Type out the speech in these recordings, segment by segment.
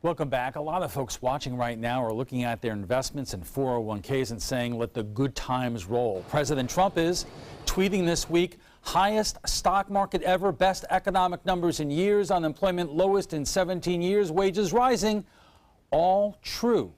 Welcome back. A lot of folks watching right now are looking at their investments in 401ks and saying, let the good times roll. President Trump is tweeting this week, highest stock market ever, best economic numbers in years, unemployment lowest in 17 years, wages rising. All true.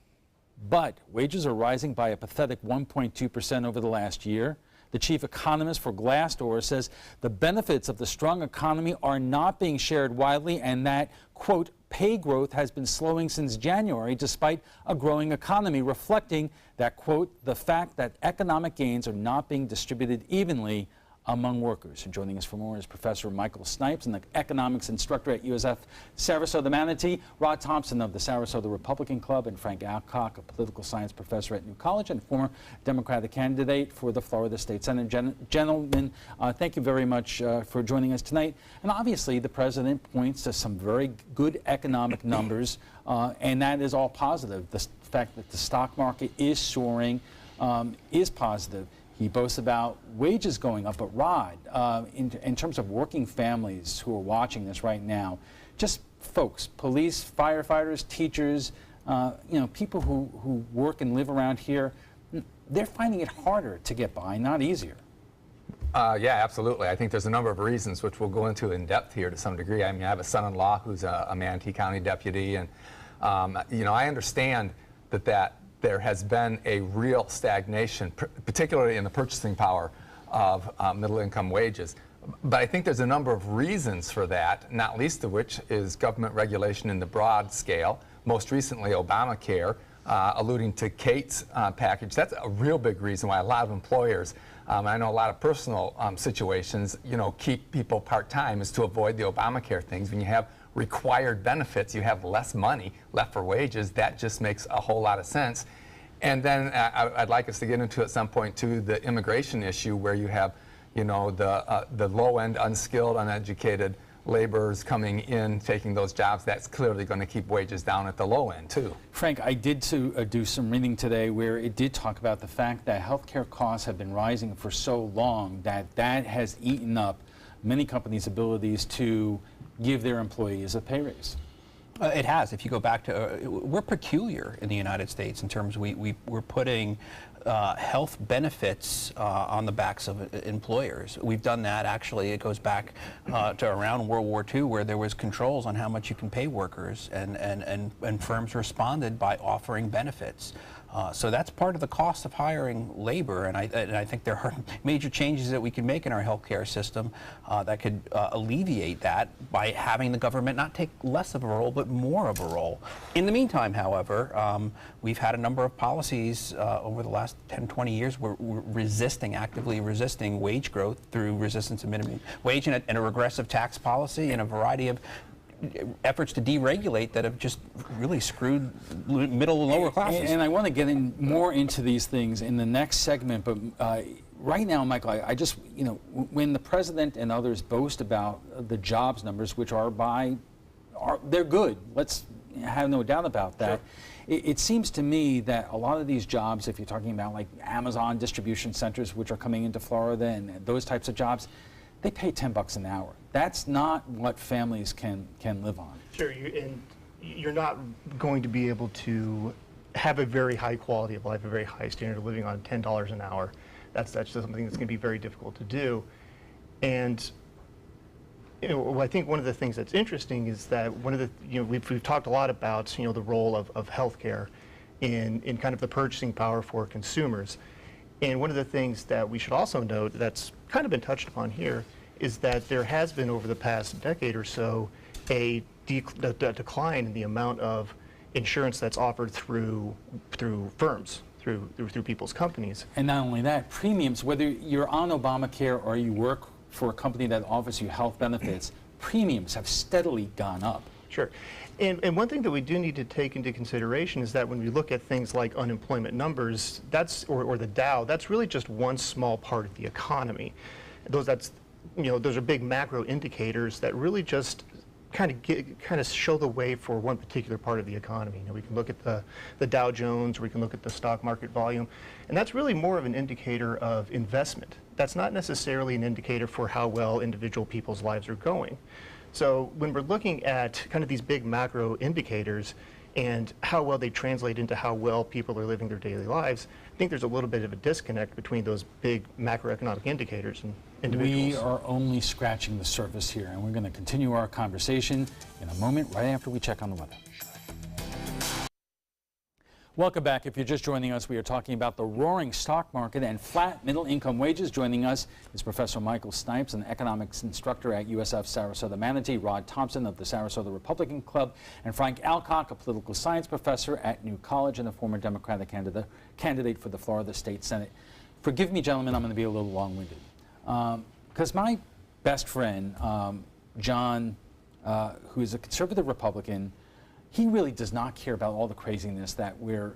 But wages are rising by a pathetic 1.2% over the last year. The chief economist for Glassdoor says the benefits of the strong economy are not being shared widely and that, quote, pay growth has been slowing since January despite a growing economy, reflecting that, quote, the fact that economic gains are not being distributed evenly among workers. And joining us for more is Professor Michael Snipes, an economics instructor at USF Sarasota Manatee, Rod Thompson of the Sarasota Republican Club, and Frank Alcock, a political science professor at New College and former Democratic candidate for the Florida State Senate. Gentlemen, thank you very much for joining us tonight. And obviously, the president points to some very good economic numbers, and that is all positive. The fact that the stock market is soaring is positive. He boasts about wages going up, but Rod, in terms of working families who are watching this right now, just folks, police, firefighters, teachers, people who work and live around here, they're finding it harder to get by, not easier. Yeah, absolutely. I think there's a number of reasons which we'll go into in depth here to some degree. I mean, I have a son-in-law who's a Manatee County deputy, and I understand that there has been a real stagnation, particularly in the purchasing power of middle-income wages. But I think there's a number of reasons for that, not least of which is government regulation in the broad scale. Most recently, Obamacare, alluding to Kate's package. That's a real big reason why a lot of employers, I know a lot of personal situations, keep people part-time is to avoid the Obamacare things. When you have required benefits, you have less money left for wages. That just makes a whole lot of sense. And then I'd like us to get into at some point too the immigration issue, where you have, the low-end, unskilled, uneducated laborers coming in, taking those jobs. That's clearly going to keep wages down at the low end too. Frank, I did do some reading today where it did talk about the fact that healthcare costs have been rising for so long that has eaten up many companies' abilities to give their employees a pay raise. It has. If you go back to, we're peculiar in the United States in terms we're putting health benefits on the backs of employers. We've done that, actually, it goes back to around World War II, where there was controls on how much you can pay workers, and firms responded by offering benefits. So that's part of the cost of hiring labor, and I think there are major changes that we can make in our healthcare system that could alleviate that by having the government not take less of a role, but more of a role. In the meantime, however, we've had a number of policies over the last 10, 20 years where we're actively resisting wage growth through resistance to minimum wage and a regressive tax policy and a variety of efforts to deregulate that have just really screwed middle and lower classes. And I want to get more into these things in the next segment, but right now, Michael, I just, when the president and others boast about the jobs numbers, which they're good, let's have no doubt about that. Sure. It seems to me that a lot of these jobs, if you're talking about like Amazon distribution centers, which are coming into Florida and those types of jobs, they pay $10 an hour. That's not what families can live on. Sure, and you're not going to be able to have a very high quality of life, a very high standard of living on $10 an hour. That's just something that's going to be very difficult to do. And I think one of the things that's interesting is that we've talked a lot about the role of healthcare in kind of the purchasing power for consumers. And one of the things that we should also note that's kind of been touched upon here is that there has been, over the past decade or so, a decline in the amount of insurance that's offered through firms, through people's companies. And not only that, premiums, whether you're on Obamacare or you work for a company that offers you health benefits, premiums have steadily gone up. Sure. And one thing that we do need to take into consideration is that when we look at things like unemployment numbers, or the Dow, that's really just one small part of the economy. Those are big macro indicators that really just kind of show the way for one particular part of the economy. We can look at the Dow Jones, or we can look at the stock market volume, and that's really more of an indicator of investment. That's not necessarily an indicator for how well individual people's lives are going. So when we're looking at kind of these big macro indicators and how well they translate into how well people are living their daily lives, I think there's a little bit of a disconnect between those big macroeconomic indicators and individuals. We are only scratching the surface here, and we're going to continue our conversation in a moment, right after we check on the weather. Welcome back. If you're just joining us, we are talking about the roaring stock market and flat middle-income wages. Joining us is Professor Michael Snipes, an economics instructor at USF Sarasota Manatee, Rod Thompson of the Sarasota Republican Club, and Frank Alcock, a political science professor at New College and a former Democratic candidate for the Florida State Senate. Forgive me, gentlemen, I'm going to be a little long-winded. Because my best friend, John, who is a conservative Republican, he really does not care about all the craziness that we're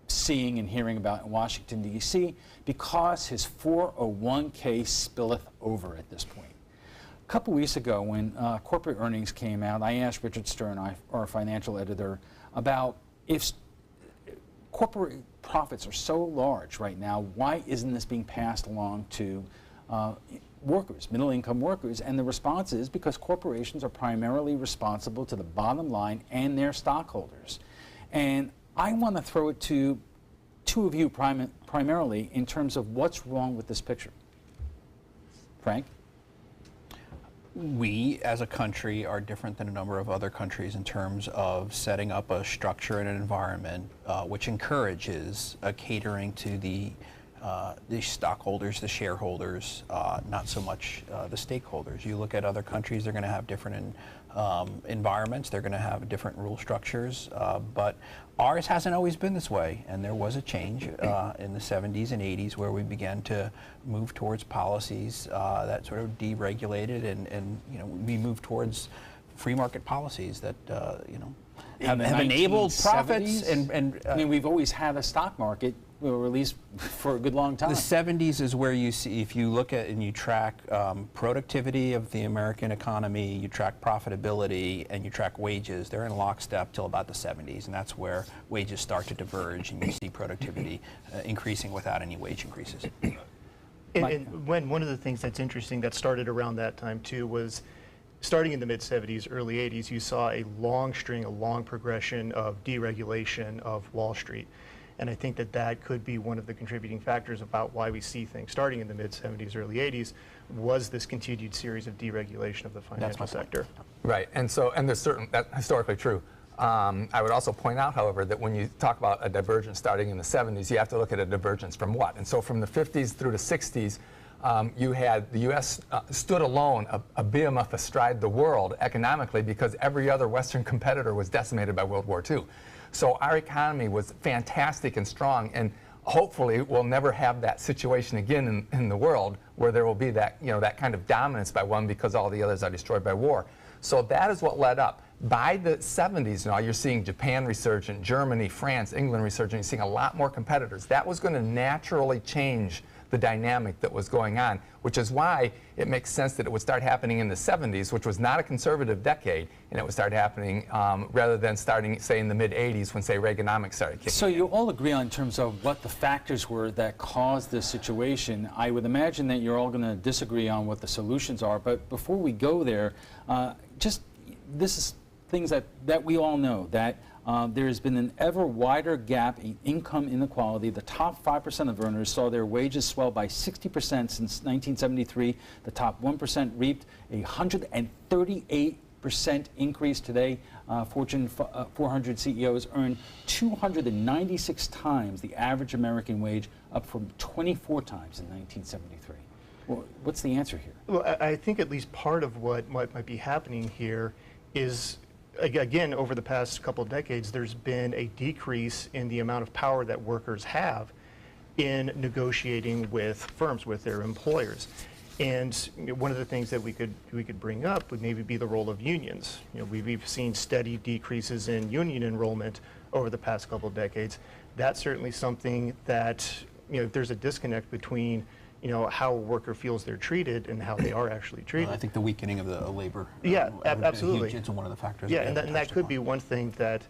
seeing and hearing about in Washington, D.C., because his 401k spilleth over at this point. A couple weeks ago, when corporate earnings came out, I asked Richard Stern, our financial editor, about if corporate profits are so large right now, why isn't this being passed along to workers, middle-income workers? And the response is because corporations are primarily responsible to the bottom line and their stockholders. And I want to throw it to two of you primarily in terms of what's wrong with this picture. Frank? We, as a country, are different than a number of other countries in terms of setting up a structure and an environment which encourages a catering to the stockholders, the shareholders, not so much the stakeholders. You look at other countries, they're going to have different environments, they're going to have different rule structures, but ours hasn't always been this way, and there was a change in the 70s and 80s where we began to move towards policies that sort of deregulated, and we moved towards free market policies that have enabled profits. And I mean, we've always had a stock market, or at least for a good long time. The 70s is where you see, if you look at and you track productivity of the American economy, you track profitability, and you track wages, they're in lockstep till about the 70s, and that's where wages start to diverge, and you see productivity increasing without any wage increases. And when one of the things that's interesting that started around that time too was starting in the mid-70s, early 80s, you saw a long progression of deregulation of Wall Street. And I think that that could be one of the contributing factors about why we see things starting in the mid-70s, early 80s, was this continued series of deregulation of the financial sector. Right, and there's that's historically true. I would also point out, however, that when you talk about a divergence starting in the 70s, you have to look at a divergence from what? And so from the 50s through the 60s, you had the U.S. Stood alone, a behemoth astride the world economically, because every other Western competitor was decimated by World War II. So our economy was fantastic and strong, and hopefully we'll never have that situation again in the world where there will be that, that kind of dominance by one because all the others are destroyed by war. So that is what led up. By the 70s now, you're seeing Japan resurgent, Germany, France, England resurgent. You're seeing a lot more competitors. That was going to naturally change the dynamic that was going on, which is why it makes sense that it would start happening in the 70s, which was not a conservative decade, and it would start happening rather than starting, say, in the mid-80s when, say, Reaganomics started kicking in. So you all agree on terms of what the factors were that caused this situation. I would imagine that you're all going to disagree on what the solutions are, but before we go there, this is things that we all know, that there has been an ever wider gap in income inequality. The top 5% of earners saw their wages swell by 60% since 1973. The top 1% reaped a 138% increase today. Fortune 400 CEOs earn 296 times the average American wage, up from 24 times in 1973. Well, what's the answer here? Well, I think at least part of what might be happening here is, again, over the past couple of decades, there's been a decrease in the amount of power that workers have in negotiating with firms, with their employers. And one of the things that we could bring up would maybe be the role of unions. We've seen steady decreases in union enrollment over the past couple of decades. That's certainly something that, if there's a disconnect between how a worker feels they're treated and how they are actually treated. I think the weakening of the labor. Yeah, absolutely. It's one of the factors. Yeah, and that could be one thing that,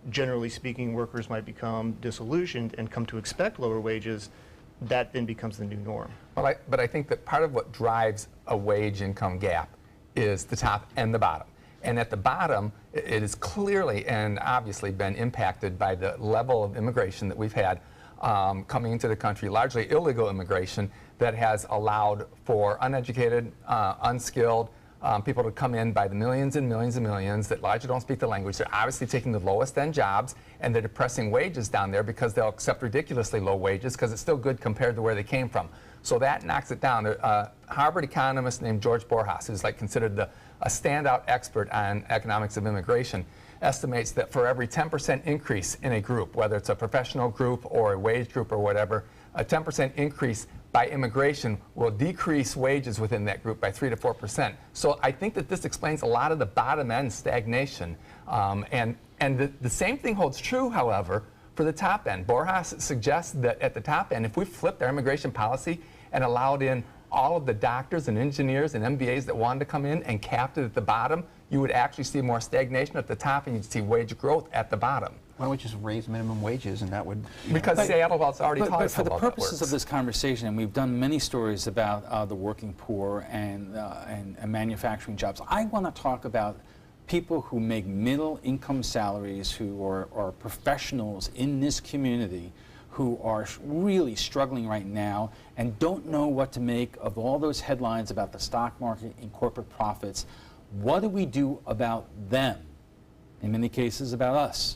generally speaking, workers might become disillusioned and come to expect lower wages. That then becomes the new norm. Well, but I think that part of what drives a wage income gap is the top and the bottom. And at the bottom, it is clearly and obviously been impacted by the level of immigration that we've had coming into the country, largely illegal immigration, that has allowed for uneducated, unskilled people to come in by the millions and millions and millions that largely don't speak the language. They're obviously taking the lowest end jobs, and they're depressing wages down there because they'll accept ridiculously low wages because it's still good compared to where they came from. So that knocks it down. A Harvard economist named George Borjas, who's like considered a standout expert on economics of immigration, estimates that for every 10% increase in a group, whether it's a professional group or a wage group or whatever, a 10% increase by immigration will decrease wages within that group by 3 to 4%. So I think that this explains a lot of the bottom end stagnation. And the same thing holds true, however, for the top end. Borjas suggests that at the top end, if we flipped our immigration policy and allowed in all of the doctors and engineers and MBAs that wanted to come in and capped it at the bottom, you would actually see more stagnation at the top and you'd see wage growth at the bottom. Why don't we just raise minimum wages and that would... Because Seattle has already taught us But for the how well that purposes works. of this conversation, and we've done many stories about the working poor and manufacturing jobs, I want to talk about people who make middle income salaries, who are professionals in this community, who are really struggling right now and don't know what to make of all those headlines about the stock market and corporate profits. What do we do about them? In many cases, about us.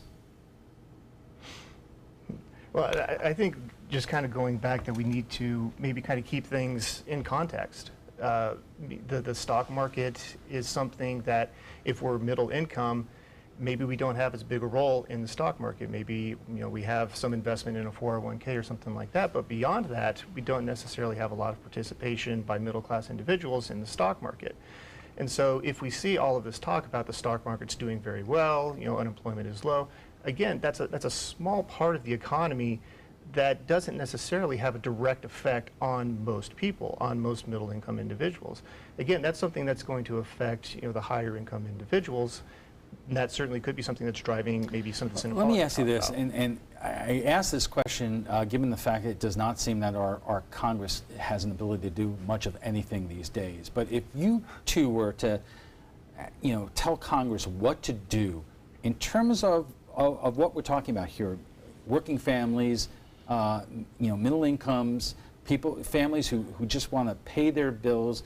Well, I think just kind of going back that we need to maybe kind of keep things in context. The stock market is something that if we're middle income, maybe we don't have as big a role in the stock market. Maybe we have some investment in a 401k or something like that, but beyond that, we don't necessarily have a lot of participation by middle class individuals in the stock market. And so if we see all of this talk about the stock market's doing very well, unemployment is low, again, that's a small part of the economy that doesn't necessarily have a direct effect on most people, on most middle income individuals. Again, that's something that's going to affect the higher income individuals. And that certainly could be something that's driving maybe some of this inequality. Let me ask you this, and I ask this question given the fact that it does not seem that our Congress has an ability to do much of anything these days. But if you two were to, tell Congress what to do in terms of what we're talking about here, working families, middle incomes, families who just want to pay their bills,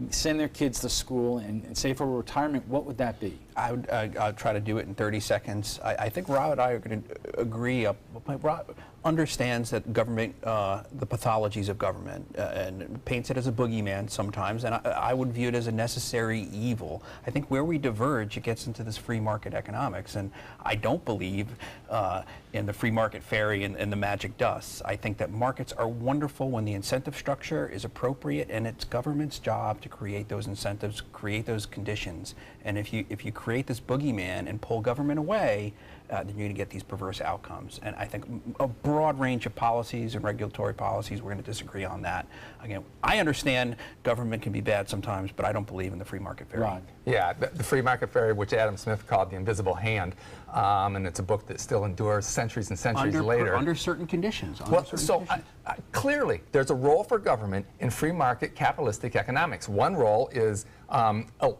send their kids to school and save for retirement, what would that be? I'll try to do it in 30 seconds. I think Rob and I are going to agree. Rob understands that government, the pathologies of government, and paints it as a boogeyman sometimes, and I would view it as a necessary evil. I think where we diverge, it gets into this free market economics, and I don't believe in the free market fairy and the magic dust. I think that markets are wonderful when the incentive structure is appropriate, and it's government's job to create those incentives, create those conditions. And if you create this boogeyman and pull government away, then you're going to get these perverse outcomes. And I think a broad range of policies and regulatory policies, we're going to disagree on that. Again, I understand government can be bad sometimes, but I don't believe in the free market fairy. Rod. Yeah, the free market fairy, which Adam Smith called the invisible hand, and it's a book that still endures centuries and centuries later. Under certain conditions. Clearly, there's a role for government in free market capitalistic economics. One role is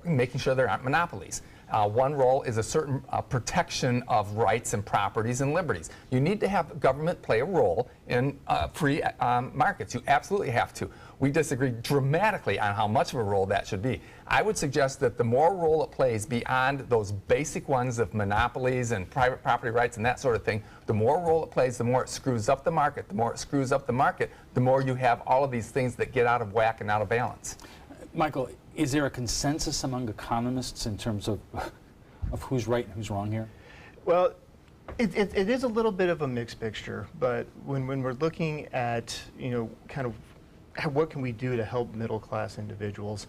making sure there aren't monopolies. One role is a certain protection of rights and properties and liberties. You need to have government play a role in free markets. You absolutely have to. We disagree dramatically on how much of a role that should be. I would suggest that the more role it plays beyond those basic ones of monopolies and private property rights and that sort of thing, the more role it plays, the more it screws up the market. The more it screws up the market, the more you have all of these things that get out of whack and out of balance. Michael, is there a consensus among economists in terms of who's right and who's wrong here? Well, it is a little bit of a mixed picture, but when we're looking at, kind of what can we do to help middle class individuals,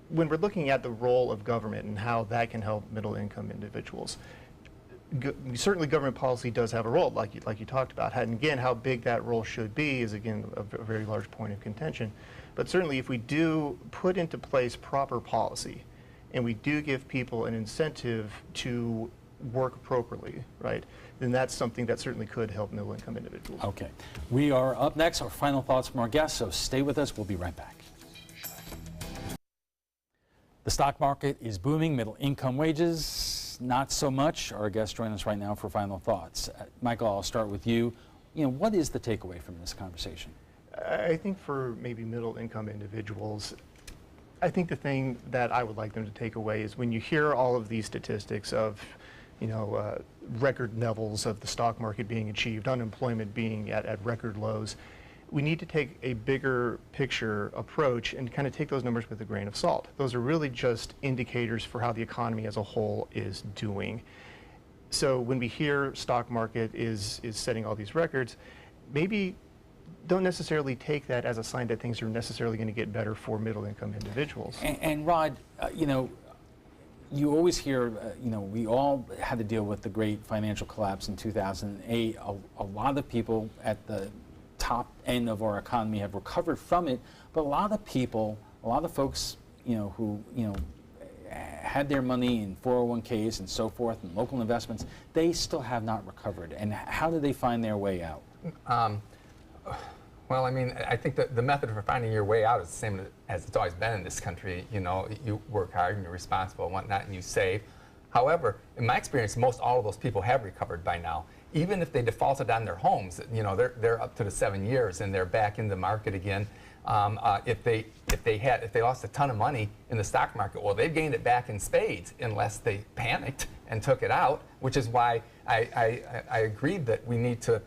when we're looking at the role of government and how that can help middle income individuals, certainly government policy does have a role, like you talked about. And again, how big that role should be is, again, a very large point of contention. But certainly if we do put into place proper policy and we do give people an incentive to work appropriately, right, then that's something that certainly could help middle income individuals. Okay. We are up next. Our final thoughts from our guests, so stay with us. We'll be right back. The stock market is booming, middle income wages, not so much. Our guests join us right now for final thoughts. Michael, I'll start with you. What is the takeaway from this conversation? I think for maybe middle income individuals, I think the thing that I would like them to take away is when you hear all of these statistics of, record levels of the stock market being achieved, unemployment being at record lows, we need to take a bigger picture approach and kind of take those numbers with a grain of salt. Those are really just indicators for how the economy as a whole is doing. So when we hear stock market is setting all these records, maybe don't necessarily take that as a sign that things are necessarily going to get better for middle income individuals. And Rod, you always hear, we all had to deal with the great financial collapse in 2008. A lot of people at the top end of our economy have recovered from it, but a lot of folks, who, had their money in 401ks and so forth and local investments, they still have not recovered. And how do they find their way out? Well, I think that the method for finding your way out is the same as it's always been in this country. You work hard and you're responsible and whatnot and you save. However, in my experience, most all of those people have recovered by now. Even if they defaulted on their homes, they're up to the 7 years and they're back in the market again. If they lost a ton of money in the stock market, well, they've gained it back in spades unless they panicked and took it out, which is why I agreed that we need to.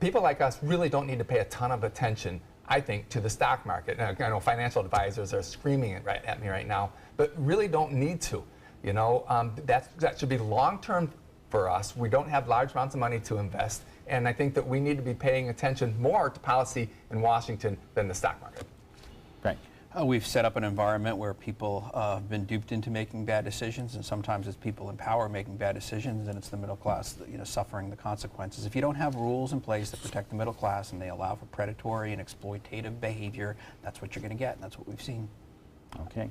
People like us really don't need to pay a ton of attention, I think, to the stock market. And I know financial advisors are screaming it right at me right now, but really don't need to. That should be long-term for us. We don't have large amounts of money to invest, and I think that we need to be paying attention more to policy in Washington than the stock market. Right. We've set up an environment where people have been duped into making bad decisions, and sometimes it's people in power making bad decisions, and it's the middle class suffering the consequences. If you don't have rules in place that protect the middle class and they allow for predatory and exploitative behavior, that's what you're going to get, and that's what we've seen. Okay.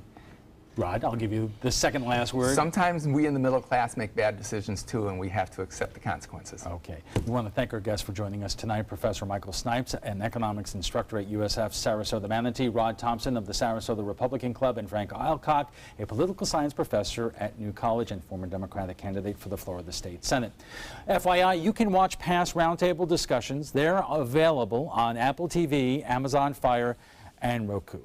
Rod, I'll give you the second last word. Sometimes we in the middle class make bad decisions too, and we have to accept the consequences. Okay. We want to thank our guests for joining us tonight, Professor Michael Snipes, an economics instructor at USF's Sarasota Manatee, Rod Thompson of the Sarasota Republican Club, and Frank Eilcock, a political science professor at New College and former Democratic candidate for the Florida State Senate. FYI, you can watch past Roundtable discussions. They're available on Apple TV, Amazon Fire, and Roku.